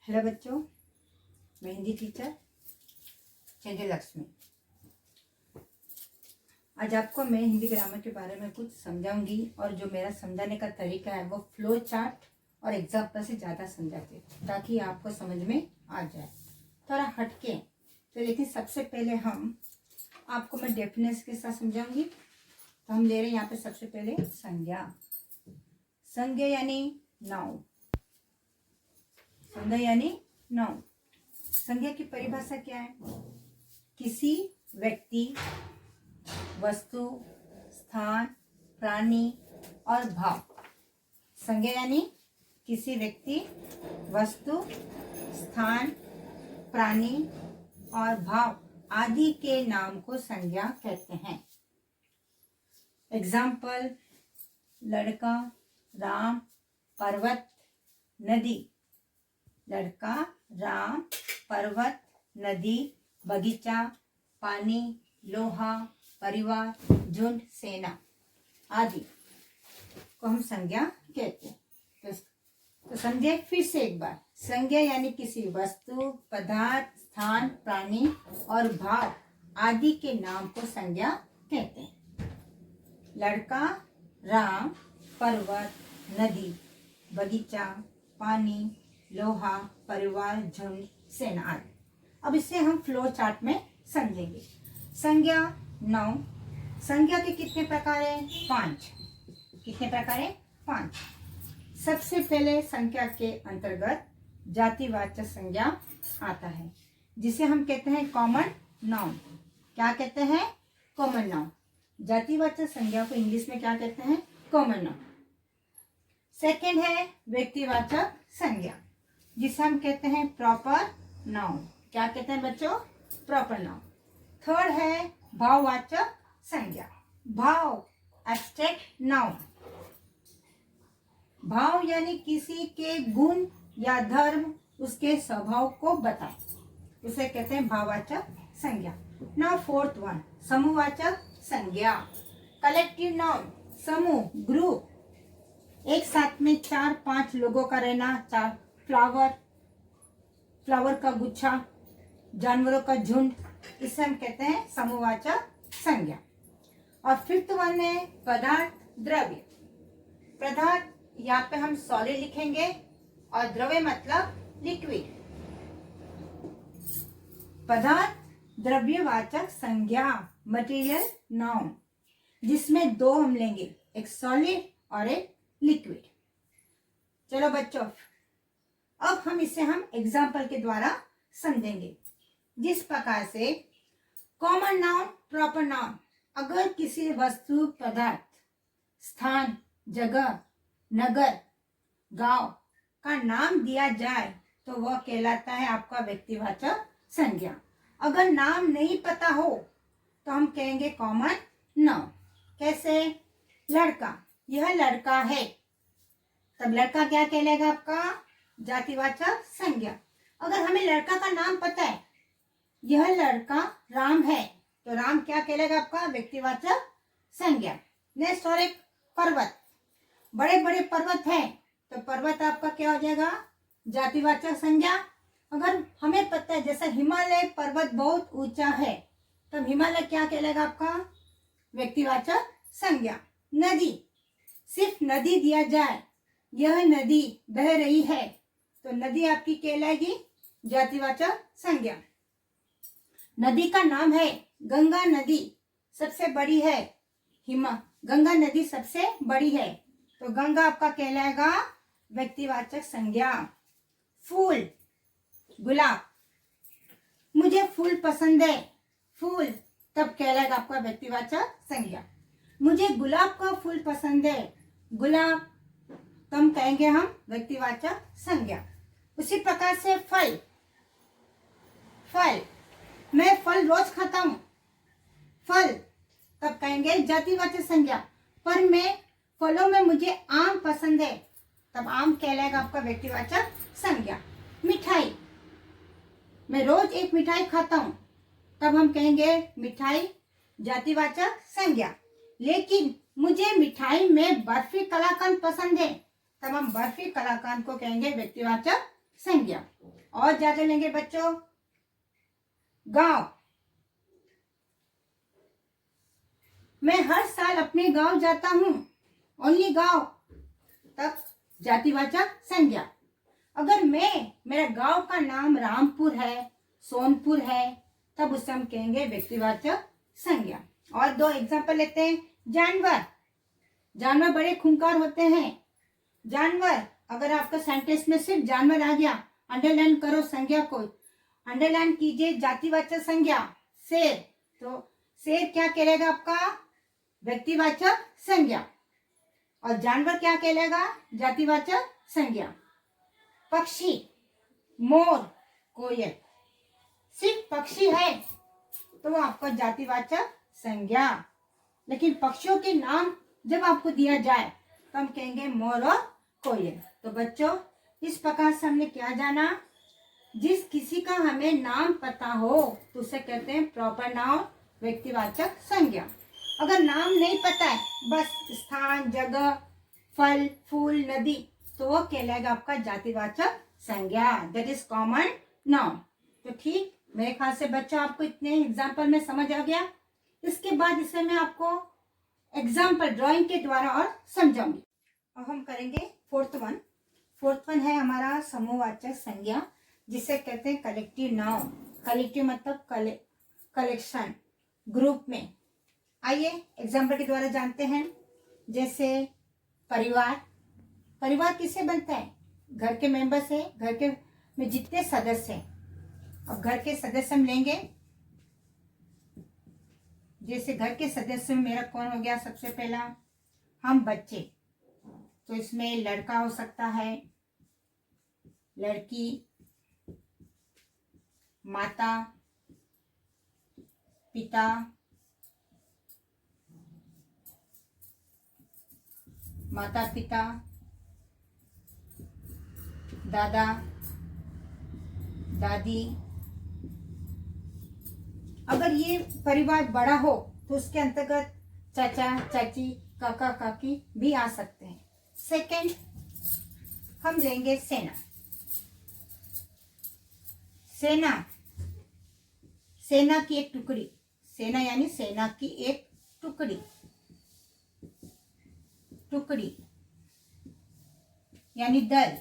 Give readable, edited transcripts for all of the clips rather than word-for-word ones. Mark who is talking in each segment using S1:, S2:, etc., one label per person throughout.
S1: Hello बच्चों, मैं Hindi teacher चंद्र लक्ष्मी। आज आपको मैं हिंदी ग्रामर के बारे में कुछ समझाऊंगी और जो मेरा समझाने का तरीका है वो फ्लो चार्ट और एग्जाम्पल से ज़्यादा समझाते ताकि आपको समझ में आ जाए। थोड़ा हटके तो लेकिन सबसे पहले हम आपको मैं डेफिनेशन के साथ समझाऊंगी। तो हम ले रहे हैं यहाँ पे सबसे पहले संज्ञा। संज्ञा यानी नाउन। संज्ञा यानी नाउन। संज्ञा की परिभाषा क्या है? किसी व्यक्ति, वस्तु, स्थान, प्राणी और भाव। संज्ञा यानी किसी व्यक्ति, वस्तु, स्थान, प्राणी और भाव आदि के नाम को संज्ञा कहते हैं। एग्जाम्पल: लड़का, राम, पर्वत, नदी। लड़का, राम, पर्वत, नदी, बगीचा, पानी, लोहा, परिवार, झुंड, सेना आदि को हम संज्ञा कहते हैं। तो समझे फिर से एक बार। संज्ञा यानी किसी वस्तु, पदार्थ, स्थान, प्राणी और भाव आदि के नाम को संज्ञा कहते हैं। लड़का, राम, पर्वत, नदी, बगीचा, पानी, लोहा, परिवार, झुंड, सेना आदि। अब इसे हम फ्लो चार्ट में समझेंगे। संज्ञा नाउन। संज्ञा के कितने प्रकार हैं? 5। कितने प्रकार हैं? 5। सबसे पहले संज्ञा के अंतर्गत जातिवाचक संज्ञा आता है जिसे हम कहते हैं कॉमन नाउन। क्या कहते हैं? Common noun. जातिवाचक संज्ञा को इंग्लिश में क्या कहते हैं? Common noun. सेकंड है व्यक्तिवाचक संज्ञा जिसे हम कहते हैं प्रॉपर नाउन। क्या कहते हैं बच्चों? Proper noun. थर्ड है भाववाचक संज्ञा। भाव एब्स्ट्रैक्ट नाउन। भाव यानी किसी के गुण या धर्म, उसके स्वभाव को बताए, उसे कहते हैं भाववाचक संज्ञा। नाउ फोर्थ वन, समूहवाचक संज्ञा। Collective noun. समूह, ग्रुप, एक साथ में 4-5 लोगों का रहना। चार फ्लावर का गुच्छा, जानवरों का झुंड, इसे हम कहते हैं समूहवाचक संज्ञा। और फिफ्थ वन है पदार्थ, द्रव्य। पदार्थ यहाँ पे हम सॉलिड लिखेंगे और द्रव्य मतलब लिक्विड। पदार्थ द्रव्यवाचक संज्ञा, मटेरियल नाउन, जिसमें 2 हम लेंगे, एक सॉलिड और एक लिक्विड। चलो बच्चों, अब हम इसे एग्जाम्पल के द्वारा समझेंगे। जिस प्रकार से कॉमन नाउन, प्रॉपर नाउन, अगर किसी वस्तु, पदार्थ, स्थान, जगह, नगर, गांव का नाम दिया जाए तो वह कहलाता है आपका व्यक्तिवाचक संज्ञा। अगर नाम नहीं पता हो तो हम कहेंगे कॉमन नाउन। कैसे? लड़का, यह लड़का है, तब लड़का क्या कहलाएगा? आपका जातिवाचक संज्ञा। अगर हमें लड़का का नाम पता है, यह लड़का राम है, तो राम क्या कहलाएगा? आपका व्यक्तिवाचक संज्ञा। नेक्स्ट, और एक पर्वत, बड़े बड़े पर्वत हैं, तो पर्वत आपका क्या हो जाएगा? जातिवाचक संज्ञा। अगर हमें पता है जैसा हिमालय पर्वत बहुत ऊंचा है, तब हिमालय क्या कहलाएगा? आपका व्यक्तिवाचक संज्ञा। नदी, सिर्फ नदी दिया जाए, यह नदी बह रही है, तो नदी आपकी कहलाएगी जातिवाचक संज्ञा। नदी का नाम है गंगा नदी, सबसे बड़ी है, गंगा नदी सबसे बड़ी है, तो गंगा आपका कहलाएगा व्यक्तिवाचक संज्ञा। फूल, गुलाब, मुझे फूल पसंद है, फूल, तब कहलाएगा आपका व्यक्तिवाचक संज्ञा। मुझे गुलाब का फूल पसंद है, गुलाब, तब कहेंगे हम व्यक्तिवाचक संज्ञा। उसी प्रकार से फल, फल, मैं फल रोज खाता हूं, फल, तब कहेंगे जातिवाचक संज्ञा। पर मैं फलों में मुझे आम पसंद है, तब आम कहलाएगा आपका व्यक्तिवाचक संज्ञा। मिठाई, मैं रोज एक मिठाई खाता हूं, तब हम कहेंगे मिठाई, जातिवाचक संज्ञा। लेकिन मुझे मिठाई में बर्फी कलाकंद पसंद है, तब हम बर्फी कलाकंद को कहेंगे व्यक्तिवाचक संज्ञा। और ज्यादा लेंगे बच्चों, गांव। मैं हर साल अपने गांव जाता हूं, ओनली गांव, तब जातिवाचक संज्ञा। अगर मेरा गांव का नाम रामपुर है, सोनपुर है, तब उसे हम कहेंगे व्यक्तिवाचक संज्ञा। और दो एग्जांपल लेते हैं। जानवर, जानवर बड़े खूंखार होते हैं। जानवर, अगर आपका सेंटेंस में सिर्फ जानवर आ गया, अंडरलाइन करो संज्ञा को, अंडरलाइन कीजिए जातिवाचक संज्ञा। शेर, तो शेर क्या कहलाएगा आपका, व्यक्तिवाचक संज्ञा। और जानवर क्या कहलाएगा, जातिवाचक संज्ञा। पक्षी, मोर, कोयल, सिर्फ पक्षी है तो वो आपका जातिवाचक संज्ञा। लेकिन पक्षियों के नाम जब आपको दिया जाए तो हम कहेंगे मोर और कोयल। तो बच्चों, इस प्रकार से हमने क्या जाना, जिस किसी का हमें नाम पता हो तो उसे कहते हैं प्रॉपर नाउन, व्यक्तिवाचक संज्ञा। अगर नाम नहीं पता है, बस स्थान, जगह, फल, फूल, नदी, तो वो कहलाएगा आपका जातिवाचक संज्ञा, दैट इज कॉमन नाउन। तो ठीक, मेरे ख्याल से बच्चा आपको इतने एग्जाम्पल में समझ आ गया। इसके बाद इसे मैं आपको एग्जाम्पल ड्राइंग के द्वारा और समझाऊंगी। अब हम करेंगे फोर्थ वन है हमारा समूहवाचक संज्ञा, जिसे कहते हैं कलेक्टिव नाउन। कलेक्टिव मतलब कलेक्शन, ग्रुप में। आइए एग्जाम्पल के द्वारा जानते हैं। जैसे परिवार, परिवार किससे बनता है, घर के मेंबर से, घर के में जितने सदस्य हैं। अब घर के सदस्य हम लेंगे, जैसे घर के सदस्य में मेरा कौन हो गया, सबसे पहला हम बच्चे, तो इसमें लड़का हो सकता है, लड़की, माता, पिता, माता पिता, दादा दादी। अगर ये परिवार बड़ा हो तो उसके अंतर्गत चाचा चाची, काका काकी भी आ सकते हैं। सेकंड, हम लेंगे सेना। सेना, सेना की एक टुकड़ी, सेना यानी सेना की एक टुकड़ी, टुकड़ी यानी दल।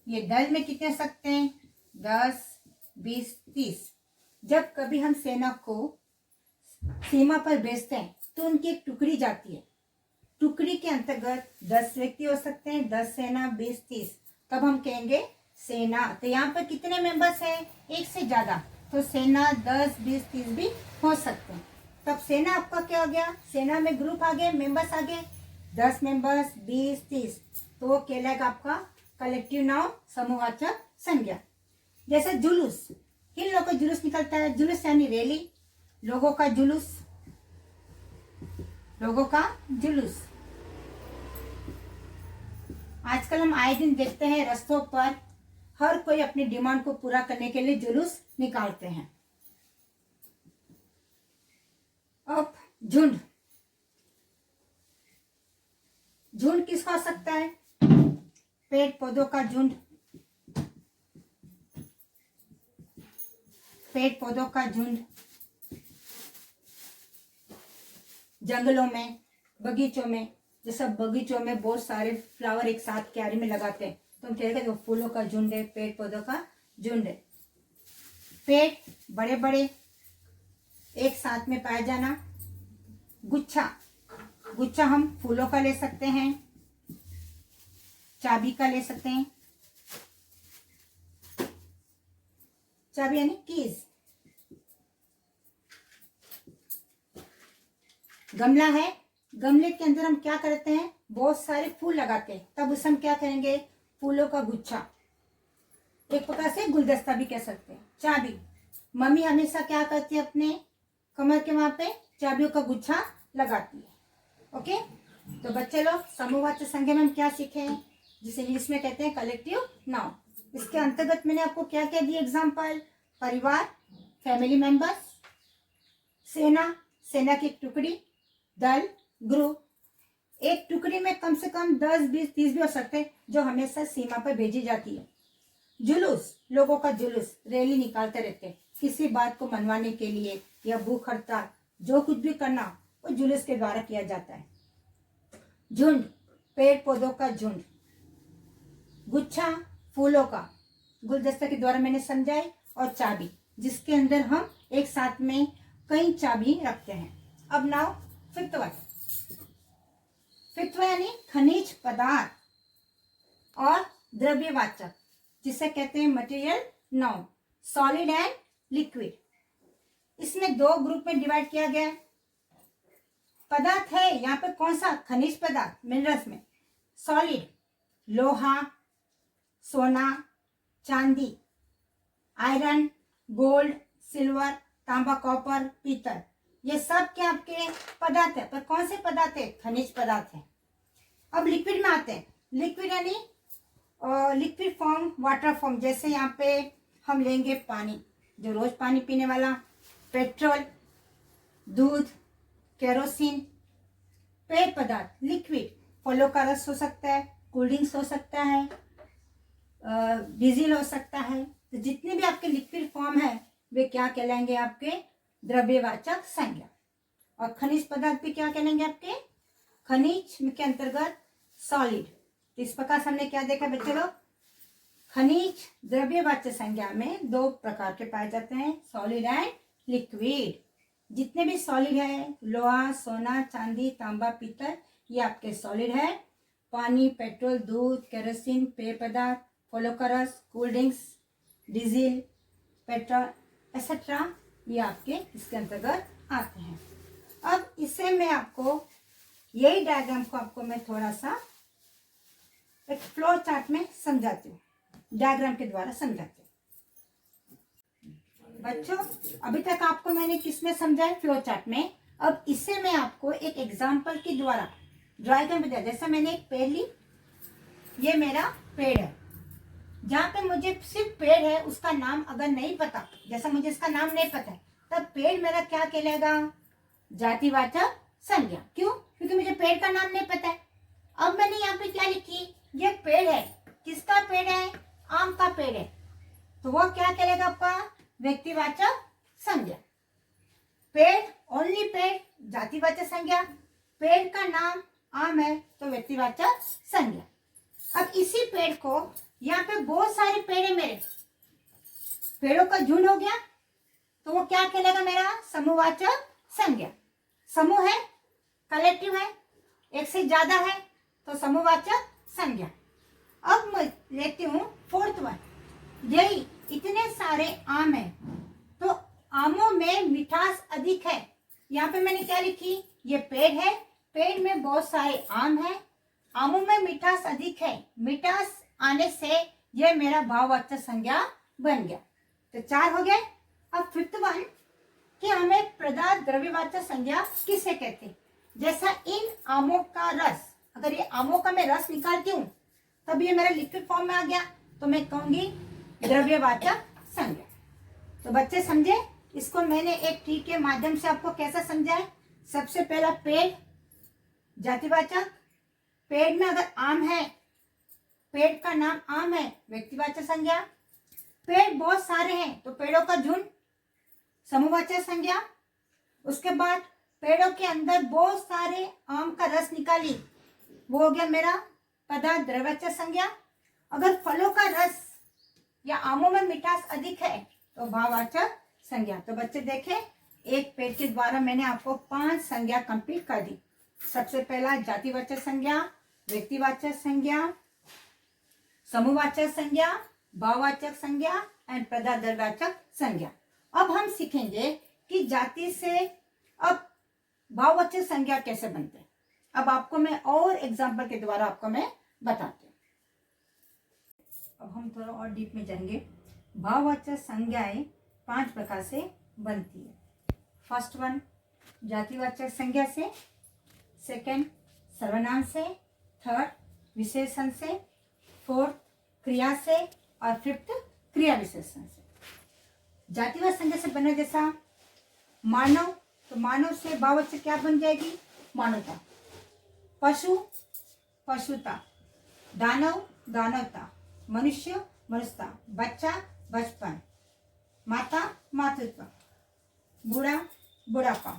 S1: ये दल में कितने सकते हैं, 10, 20, 30। जब कभी हम सेना को सीमा पर भेजते हैं तो उनकी एक टुकड़ी जाती है। टुकड़ी के अंतर्गत 10 व्यक्ति हो सकते हैं, 10 सेना, 20, 30, तब हम कहेंगे सेना। तो यहाँ पर कितने मेंबर्स हैं, एक से ज्यादा, तो सेना 10, 20, 30 भी हो सकते हैं। तब सेना आपका क्या हो गया, सेना में ग्रुप आ गए, मेंबर्स आ गए, 10 मेंबर्स, 20, 30, तो वो कहलाएगा आपका कलेक्टिव नाउन, समूहवाचक संज्ञा। जैसे जुलूस, किन लोगों का जुलूस निकलता है, जुलूस यानी रैली, लोगों का जुलूस, लोगों का जुलूस। आजकल हम आए दिन देखते हैं रास्तों पर हर कोई अपनी डिमांड को पूरा करने के लिए जुलूस निकालते हैं। अब झुंड, झुंड किसका हो सकता है, पेड़ पौधों का झुंड, पेड़ पौधों का झुंड, जंगलों में, बगीचों में। जैसे बगीचों में बहुत सारे फ्लावर एक साथ क्यारी में लगाते हैं तो हम कहेंगे जो फूलों का झुंड है, पेड़ पौधों का झुंड है। पेड़ बड़े बड़े एक साथ में पाया जाना। गुच्छा, गुच्छा हम फूलों का ले सकते हैं, चाबी का ले सकते हैं, चाबी यानी कीज। गमला है, गमले के अंदर हम क्या करते हैं, बहुत सारे फूल लगाते हैं, तब उसे हम क्या करेंगे, फूलों का गुच्छा, एक प्रकार से गुलदस्ता भी कह सकते हैं। चाबी, मम्मी हमेशा क्या करती है, अपने कमर के वहां पे चाबियों का गुच्छा लगाती है। ओके, तो बच्चे लोग समूहवाचक संज्ञा में हम क्या सीखे, जिसे इंग्लिश में कहते हैं कलेक्टिव नाउन। इसके अंतर्गत मैंने आपको क्या क्या दिए एग्जाम्पल, परिवार, फैमिली मेंबर्स, सेना, सेना की टुकड़ी, दल, ग्रुप, एक टुकड़ी में कम से कम 10, 20, 30 भी हो सकते हैं, जो हमेशा सीमा पर भेजी जाती है। जुलूस, लोगों का जुलूस, रैली निकालते रहते हैं किसी बात को मनवाने के लिए, या भूख हड़ताल, जो कुछ भी करना वो जुलूस के द्वारा किया जाता है। झुंड, पेड़ पौधों का झुंड। गुच्छा, फूलों का, गुलदस्ता के द्वारा मैंने समझाई। और चाबी, जिसके अंदर हम एक साथ में कई चाबी रखते हैं। अब नाउ फिफ्थ वन। फिफ्थ यानी खनिज पदार्थ और द्रव्यवाचक, जिसे कहते हैं material noun, solid and liquid. इसमें दो ग्रुप में डिवाइड किया गया है। पदार्थ है यहाँ पे कौन सा? खनिज पदार्थ, मिनरल्स में। सॉलिड, लोहा, सोना, चांदी, आयरन, गोल्ड, सिल्वर, तांबा, कॉपर, पीतल, ये सब क्या आपके पदार्थ है। पर कौन से पदार्थ है? खनिज पदार्थ है। अब लिक्विड में आते हैं। लिक्विड यानी लिक्विड फॉर्म, वाटर फॉर्म। जैसे यहाँ पे हम लेंगे पानी, जो रोज पानी पीने वाला, पेट्रोल, दूध, केरोसिन। पेय पदार्थ, लिक्विड, फलों का रस हो सकता है, कोल्ड ड्रिंक्स हो सकता है, डीजल हो सकता है। तो जितने भी आपके लिक्विड फॉर्म है वे क्या कहलाएंगे? आपके द्रव्यवाचक संज्ञा। और खनिज पदार्थ भी क्या कहलाएंगे? आपके खनिज के अंतर्गत सॉलिड। इस प्रकार से हमने क्या देखा बच्चे लोग? खनिज द्रव्यवाचक संज्ञा में दो प्रकार के पाए जाते हैं, सॉलिड एंड लिक्विड। जितने भी सॉलिड है, लोहा, सोना, चांदी, तांबा, पीतल, ये आपके सॉलिड है। पानी, पेट्रोल, दूध, केरोसिन, पेय पदार्थ, फलों का रस, cold drinks, diesel, petrol etcetera, ये आपके इसके अंतर्गत आते हैं। अब इसे मैं आपको, यही डायग्राम को आपको मैं थोड़ा सा एक फ्लो चार्ट में समझाती हूँ, डायग्राम के द्वारा समझाती हूँ। बच्चों, अभी तक आपको मैंने किसमें समझाया? फ्लो चार्ट में। अब इसे मैं आपको एक एग्जाम्पल के द्वारा ड्राइग्राम में, जैसा मैंने एक पेड़ ली, ये मेरा पेड़ है। जहाँ पे मुझे सिर्फ पेड़ है, उसका नाम अगर नहीं पता, जैसा मुझे इसका नाम नहीं पता है, तब पेड़ मेरा क्या कहलाएगा? जातिवाचक संज्ञा। क्यों? क्योंकि मुझे पेड़ का नाम नहीं पता है। अब मैंने यहाँ पे क्या लिखी? ये पेड़ है। किसका पेड़ है? आम का पेड़ है। तो वो क्या कहलाएगा आपका? व्यक्तिवाचक संज्ञा। पेड़, ओनली पेड़, जातिवाचक संज्ञा। पेड़ का नाम आम है तो व्यक्तिवाचक संज्ञा। अब इसी पेड़ को, यहाँ पे बहुत सारे पेड़ है मेरे, पेड़ों का झुंड हो गया, तो वो क्या कहलाएगा? मेरा समूहवाचक संज्ञा। समूह है, कलेक्टिव है, एक से ज्यादा है तो समूहवाचक संज्ञा। अब मैं लेती हूँ फोर्थ वन। यही इतने सारे आम है तो आमों में मिठास अधिक है। यहाँ पे मैंने क्या लिखी? ये पेड़ है, पेड़ में बहुत सारे आम है, आमों में मिठास अधिक है। मिठास आने से ये मेरा भाववाचक संज्ञा बन गया। तो 4 हो गए। अब फिफ्थ वन कि हमें पदार्थ द्रव्यवाचक संज्ञा किसे कहते हैं? जैसा इन आमों का रस, अगर ये आमों का मैं रस निकालती हूँ तब ये मेरा लिक्विड फॉर्म में आ गया, तो मैं कहूंगी द्रव्यवाचक संज्ञा। तो बच्चे समझे? इसको मैंने एक ट्री के माध्यम से आपको कैसा समझाया? सबसे पहला पेड़, जातिवाचक। पेड़ में अगर आम है, पेड़ का नाम आम है, व्यक्तिवाचक संज्ञा। पेड़ बहुत सारे हैं तो पेड़ों का झुंड, समूहवाचक संज्ञा। उसके बाद पेड़ों के अंदर बहुत सारे आम का रस निकाली, वो हो गया मेरा पदार्थ द्रव्यवाचक संज्ञा। अगर फलों का रस या आमों में मिठास अधिक है तो भाववाचक संज्ञा। तो बच्चे देखें, एक पेड़ के द्वारा मैंने आपको 5 संज्ञा कंप्लीट कर दी। सबसे पहला जातिवाचक संज्ञा, व्यक्तिवाचक संज्ञा, समूहवाचक संज्ञा, भाववाचक संज्ञा एंड पदार्थ द्रव्यवाचक संज्ञा। अब हम सीखेंगे कि जाति से अब भाववाचक संज्ञा कैसे बनते हैं। अब आपको मैं और एग्जाम्पल के द्वारा आपको मैं बताती हूँ। अब हम थोड़ा और डीप में जाएंगे। भाववाचक संज्ञाएं 5 प्रकार से बनती है। फर्स्ट वन जातिवाचक संज्ञा से, सेकंड सर्वनाम से, थर्ड विशेषण से, फोर्थ क्रिया से और फिफ्थ क्रिया विशेषण से। जातिवाचक संज्ञा से बना जैसा मानव, तो मानव से भाववाचक क्या बन जाएगी? मानवता। पशु पशुता, दानव दानवता, मनुष्य मनुष्यता, बच्चा बचपन, माता मातृत्व, बूढ़ा बुढ़ापा,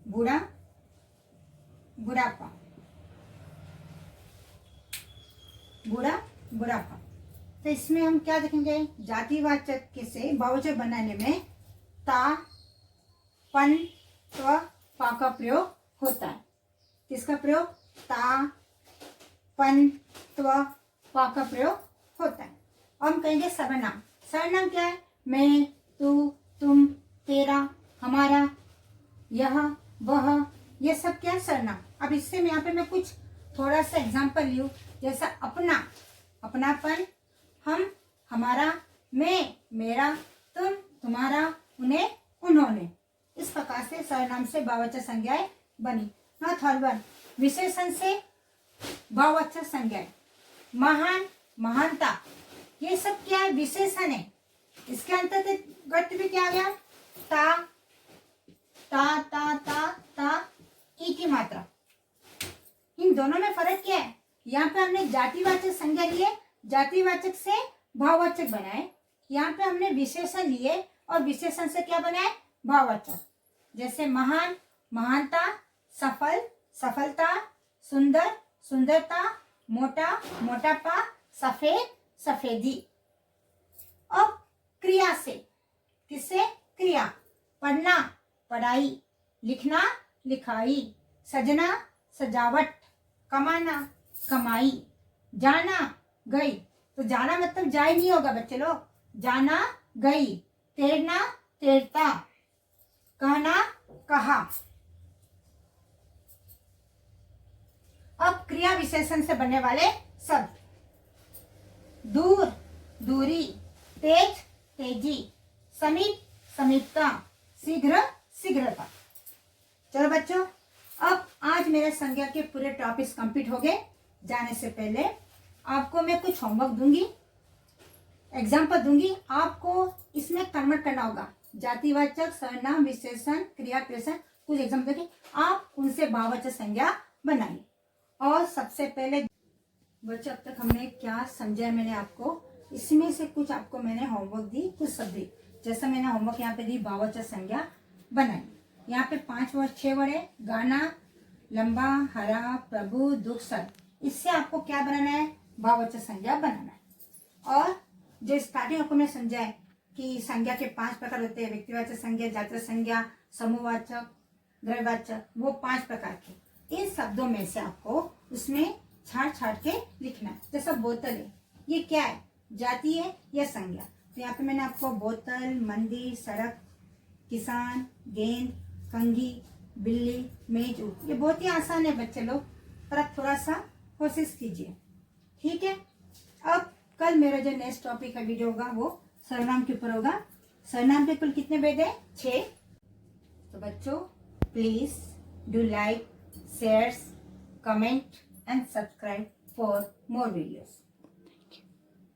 S1: बूढ़ा बुढ़ापा, बूढ़ा बुढ़ापा। तो इसमें हम क्या देखेंगे, जातिवाचक के से बहुवचन बनाने में ता पन त्व पा का प्रयोग होता है। किसका प्रयोग, ता पन त्व पा का प्रयोग होता है। अब हम कहेंगे सर्वनाम। सर्वनाम क्या है, मैं, तू, तुम, तेरा, हमारा, यह, वह, ये सब क्या है, सर्वनाम। अब इससे मैं यहाँ पे मैं कुछ थोड़ा सा एग्जांपल लूँ, जैसा अपना, अपनापन, हम, हमारा, मैं, मेरा, तुम, तुम्हारा, उन्हें, उन्होंने। इस प्रकार से सर्वनाम से बहुवचन संज्ञाएं बनी। ना थर्ड वन, विशेषण से बहुवचन संज्ञाएं। महान, महानता, ये सब क्या है, विशेषण है। इसके अंतर्गत भी क्या आ गया, ता ता ता ता ता, ई की मात्रा। इन दोनों में फर्क क्या है, यहाँ पे हमने जातिवाचक संज्ञा लिए, जातिवाचक से भाववाचक बनाए। यहाँ पे हमने विशेषण लिए और विशेषण से क्या बनाए, भाववाचक। जैसे महान, महानता, सफल, सफलता, सुंदर, सुंदरता, मोटा, मोटापा, सफेद, सफेदी। अब क्रिया से, किससे, क्रिया, पढ़ना, पढ़ाई, लिखना, लिखाई, सजना, सजावट, कमाना, कमाई, जाना, गई। तो जाना मतलब जाए नहीं होगा बच्चे लोग, जाना, गई, तैरना, तैरता, कहना, कहा। अब क्रिया विशेषण से बनने वाले शब्द, दूर, दूरी, तेज, तेजी, समीप, समीपता, शीघ्र, शीघ्रता। चलो बच्चों, अब आज मेरे संज्ञा के पूरे टॉपिक्स कंप्लीट हो गए। जाने से पहले आपको मैं कुछ होमवर्क दूंगी, एग्जाम्पल दूंगी, आपको इसमें कन्वर्ट करना होगा। जातिवाचक, सर्वनाम, विशेषण, क्रिया विशेषण, कुछ एग्जाम्पल देंगे, आप उनसे भाववाचक संज्ञा बनाइए। और सबसे पहले बच्चों, अब तक हमने क्या समझा मैंने आपको, इसमें से कुछ आपको मैंने होमवर्क दी, कुछ शब्द दी। जैसा मैंने होमवर्क यहाँ पे दी, भाववाचक संज्ञा बनाई। यहाँ पे 5 वर्ड 6 वर्ड है, गाना, लंबा, हरा, प्रभु, दुख, सर। इससे आपको क्या बनाना है, भाववाचक संज्ञा बनाना है। और जो स्टार्टिंग आपको मैंने समझा है कि संज्ञा के 5 प्रकार होते हैं, व्यक्तिवाचक संज्ञा, जातिवाचक संज्ञा, समूहवाचक, द्रव्यवाचक, वो 5 प्रकार के। इन शब्दों में से आपको उसमें छाट छाट के लिखना है। जैसा बोतल है, ये क्या है, जाति है या संज्ञा। तो यहाँ पे मैंने आपको बोतल, मंदिर, सड़क, किसान, गेंद, कंघी, बिल्ली, मेज, ऊँट, ये बहुत ही आसान है बच्चे लोग, पर आप थोड़ा सा कोशिश कीजिए, ठीक है। अब कल मेरा जो नेक्स्ट टॉपिक का वीडियो होगा वो सर्वनाम के ऊपर होगा। सर्वनाम पे कुल कितने भेद है, 6। तो बच्चों please do like, share, comment and subscribe for more videos.